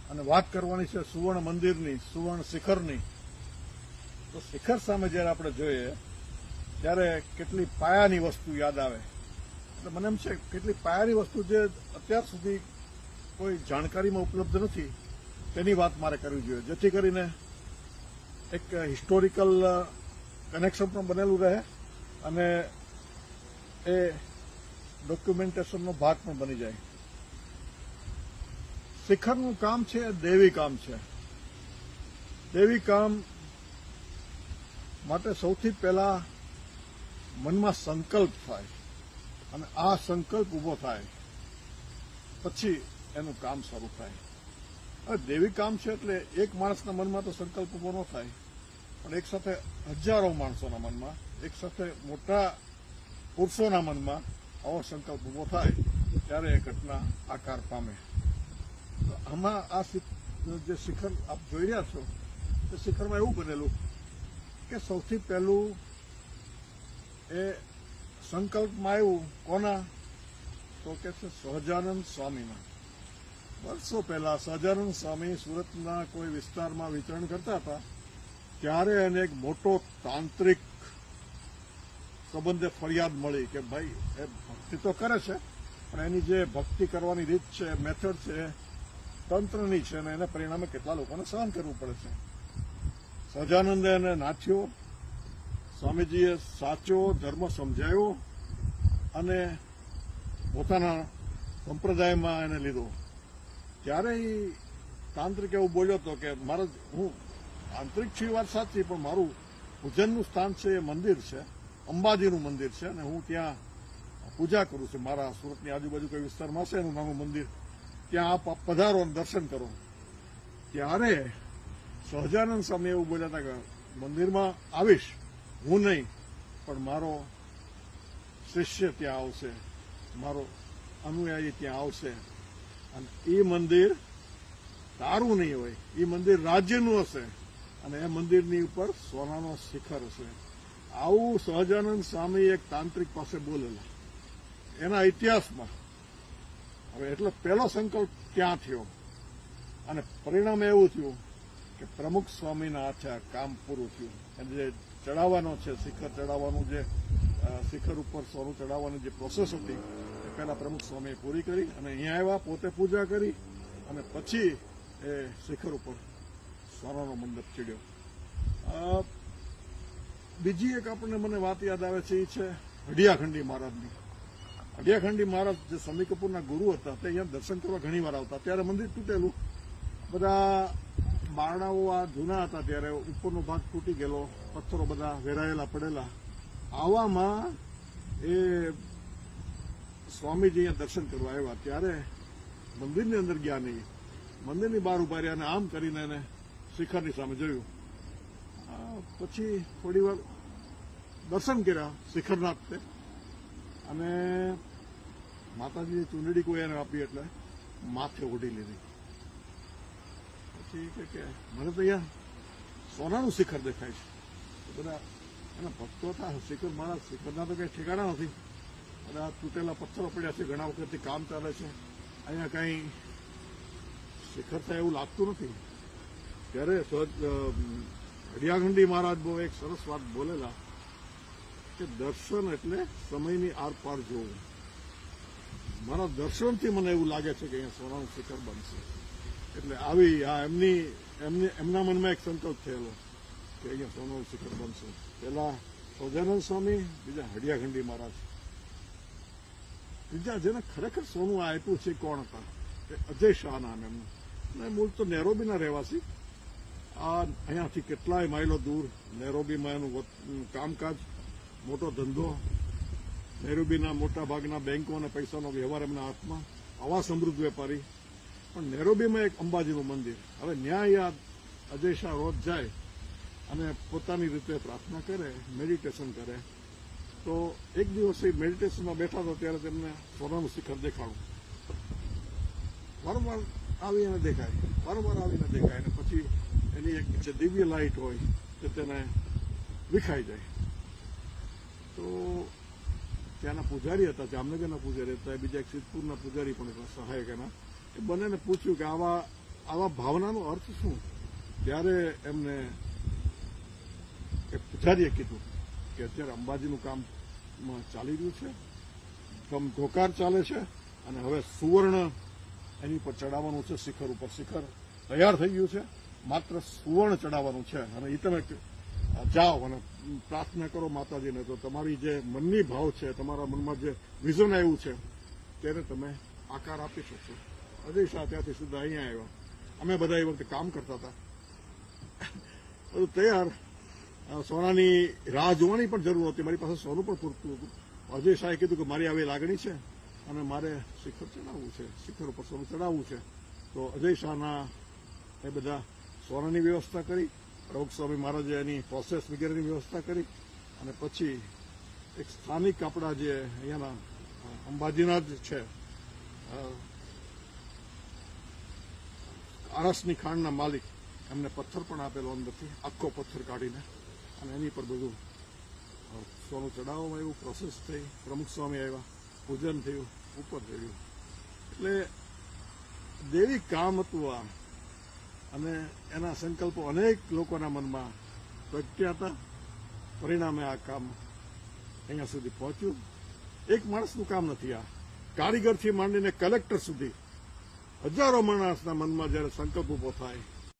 અને વાત કરવાની છે સુવર્ણ મંદિરની, સુવર્ણ શિખરની. તો શિખર સામે જ્યારે આપણે જોઈએ ત્યારે કેટલી પાયાની વસ્તુ યાદ આવે. એટલે મને એમ છે કેટલી પાયાની વસ્તુ જે અત્યાર સુધી કોઈ જાણકારીમાં ઉપલબ્ધ નથી તેની વાત મારે કરવી જોઈએ, જેથી કરીને એક હિસ્ટોરિકલ કનેક્શન પણ બનેલું રહે અને એ ડોક્યુમેન્ટેશનનો ભાગ પણ બની જાય. શિખરનું કામ છે એ દૈવી કામ છે. દૈવી કામ માટે સૌથી પહેલા મનમાં સંકલ્પ થાય અને આ સંકલ્પ ઉભો થાય પછી એનું કામ શરૂ થાય. હવે દૈવી કામ છે એટલે એક માણસના મનમાં તો સંકલ્પ ઉભો ન થાય, પણ એક સાથે હજારો માણસોના મનમાં, એક સાથે મોટા પુરુષોના મનમાં આવો સંકલ્પ ઉભો થાય ત્યારે એ ઘટના આકાર પામે. આમાં આ જે શિખર આપ જોઈ રહ્યા છો તે શિખરમાં એવું બનેલું કે સૌથી પહેલું એ સંકલ્પમાં આવ્યું કોના, તો કે છે સહજાનંદ સ્વામીના. વર્ષો પહેલા સહજાનંદ સ્વામી સુરતના કોઈ વિસ્તારમાં વિચરણ કરતા હતા ત્યારે એને એક મોટો તાંત્રિક સંબંધે ફરિયાદ મળી કે ભાઈ એ ભક્તિ તો કરે છે પણ એની જે ભક્તિ કરવાની રીત છે, મેથડ છે, તંત્રની છે અને એને પરિણામે કેટલા લોકોને સહન કરવું પડે છે. સહજાનંદે એને નાથ્યો, સ્વામીજીએ સાચો ધર્મ સમજાયો અને પોતાના સંપ્રદાયમાં એને લીધો. ત્યારે એ તાંત્રિક એવું બોલ્યો હતો કે મારે હું તાંત્રિક છું એ વાત સાચી, પણ મારું પૂજનનું સ્થાન છે એ મંદિર છે, અંબાજીનું મંદિર છે અને હું ત્યાં પૂજા કરું છું. મારા સુરતની આજુબાજુ કોઈ વિસ્તારમાં હશે એનું નાનું મંદિર, ત્યાં આપ પધારો અને દર્શન કરો. ત્યારે સહજાનંદ સ્વામી એવું બોલ્યા હતા કે મંદિરમાં આવીશ હું નહીં, પણ મારો શિષ્ય ત્યાં આવશે, મારો અનુયાયી ત્યાં આવશે અને એ મંદિર તારું નહીં હોય, એ મંદિર રાજ્યનું હશે અને એ મંદિરની ઉપર સોનાનો શિખર હશે. આવું સહજાનંદ સ્વામી એક તાંત્રિક પાસે બોલેલા એના ઇતિહાસમાં. હવે એટલે પહેલો સંકલ્પ ત્યાં થયો અને પરિણામ એવું થયું કે પ્રમુખ સ્વામીના હાથે આ કામ પૂરું થયું. અને જે ચડાવવાનો છે, શિખર ચડાવવાનું, જે શિખર ઉપર સોનું ચડાવવાની જે પ્રોસેસ હતી એ પહેલા પ્રમુખ સ્વામીએ પૂરી કરી અને અહીંયા આવ્યા, પોતે પૂજા કરી અને પછી એ શિખર ઉપર સોનાનો મંડપ ચડ્યો. બીજી એક આપણને મને વાત યાદ આવે છે એ છે હડિયાખંડી મહારાજની. હડિયાખંડી મહારાજ જે શમી કપૂરના ગુરુ હતા તે અહીંયા દર્શન કરવા ઘણી વાર આવતા. ત્યારે મંદિર તૂટેલું, બધા બારણાઓ આ જૂના હતા ત્યારે ઉપરનો ભાગ તૂટી ગયેલો, પથ્થરો બધા વેરાયેલા પડેલા. આવામાં એ સ્વામીજી અહીંયા દર્શન કરવા આવ્યા ત્યારે મંદિરની અંદર ગયા નહીં, મંદિરની બહાર ઉભા રહ્યા અને આમ કરીને એને શિખરની સામે જોયું. પછી થોડી વાર દર્શન કર્યા શિખરનાથ તે અને માતાજીની ચૂંદડી કોઈ એને આપી એટલે માથે ઓઢી લીધી. પછી કે મને તો અહીંયા સોનાનું શિખર દેખાય છે. બધા એના ભક્તો હતા, શિખર મારા શિખરના તો કંઈ ઠેકાણા નથી અને આ તૂટેલા પથ્થરો પડ્યા છે, ઘણા વખતથી કામ ચાલે છે, અહીંયા કંઈ શિખર થાય એવું લાગતું નથી. ત્યારે હડિયાખંડી મહારાજ બહુ એક સરસ વાત બોલેલા કે દર્શન એટલે સમયની આરપાર જોવું. મારા દર્શનથી મને એવું લાગે છે કે અહીંયા સોનાનું શિખર બનશે. એટલે આવી આ એમના મનમાં એક સંકલ્પ થયેલો કે અહીંયા સોનાનું શિખર બનશે. પહેલા સહજાનંદ સ્વામી, બીજા હડિયાખંડી મહારાજ. બીજા જેને ખરેખર સોનું આપ્યું છે કોણ હતા? અજય શાહ નામ એમનું. મૂળ તો નેરોબીના રહેવાસી. આ અહીંયાથી કેટલાય માઇલો દૂર નેરોબીમાં એનું કામકાજ, મોટો ધંધો, નેરોબીના મોટા ભાગના બેંકો અને પૈસાનો વ્યવહાર એમના હાથમાં. આવા સમૃદ્ધ વેપારી. પણ નેરોબીમાં એક અંબાજીનું મંદિર. હવે ન્યાય અજય શાહ રોજ જાય અને પોતાની રીતે પ્રાર્થના કરે, મેડિટેશન કરે. તો એક દિવસ એ મેડિટેશનમાં બેઠા હતા ત્યારે તેમને સોનાનું શિખર દેખાડું. વારંવાર આવીને દેખાય, વારંવાર આવીને દેખાય અને પછી એની એક જે દિવ્ય લાઇટ હોય તે તેને વિખાઈ જાય. તો ત્યાંના પૂજારી હતા, જામનગરના પૂજારી હતા, બીજા એક સિદ્ધપુરના પૂજારી પણ હતા, સહાયક એના. એ બંનેને પૂછ્યું કે આવા ભાવનાનો અર્થ શું? ત્યારે એમને એક પૂજારીએ કીધું કે અત્યારે અંબાજીનું કામ ચાલી રહ્યું છે, ધમધોકાર ચાલે છે, અને હવે સુવર્ણ એની પર ચડાવવાનું છે, શિખર ઉપર. શિખર તૈયાર થઈ ગયું છે, માત્ર સુવર્ણ ચડાવવાનું છે. અને એ તમે જાઓ અને પ્રાર્થના કરો માતાજીને, તો તમારી જે મનની ભાવ છે, તમારા મનમાં જે વિઝન આવ્યું છે તેને તમે આકાર આપી શકશો. અજય શાહ ત્યાંથી સીધા અહીંયા આવ્યા. અમે બધા એ વખતે કામ કરતા હતા. બધું તૈયાર, સોનાની રાહ જોવાની પણ જરૂર હતી. મારી પાસે સોનું પણ પૂરતું હતું. અજય શાહે કીધું કે મારી આવી લાગણી છે અને મારે શિખર ચડાવવું છે, શિખર ઉપર સોનું ચડાવવું છે. તો અજય શાહના એ બધા સોનાની વ્યવસ્થા કરી, પ્રમુખ સ્વામી મહારાજે એની પ્રોસેસ વગેરેની વ્યવસ્થા કરી, અને પછી એક સ્થાનિક આપણા જે અહીંયાના અંબાજીના જ છે, આરસની ખાંડના માલિક, એમને પથ્થર પણ આપેલો અંદરથી, આખો પથ્થર કાઢીને, અને એની પર બધું સોનું ચડાવવામાં આવ્યું. પ્રોસેસ થઈ, પ્રમુખ સ્વામી આવ્યા, પૂજન થયું, ઉપર થયું. એટલે દેવી કામ હતું આ, અને એના સંકલ્પો અનેક લોકોના મનમાં પ્રગટ્યા હતા. પરિણામે આ કામ અહીંયા સુધી પહોંચ્યું. એક માણસનું કામ નથી આ. કારીગરથી માંડીને કલેક્ટર સુધી હજારો માણસના મનમાં જ્યારે સંકલ્પ ઉભો થાય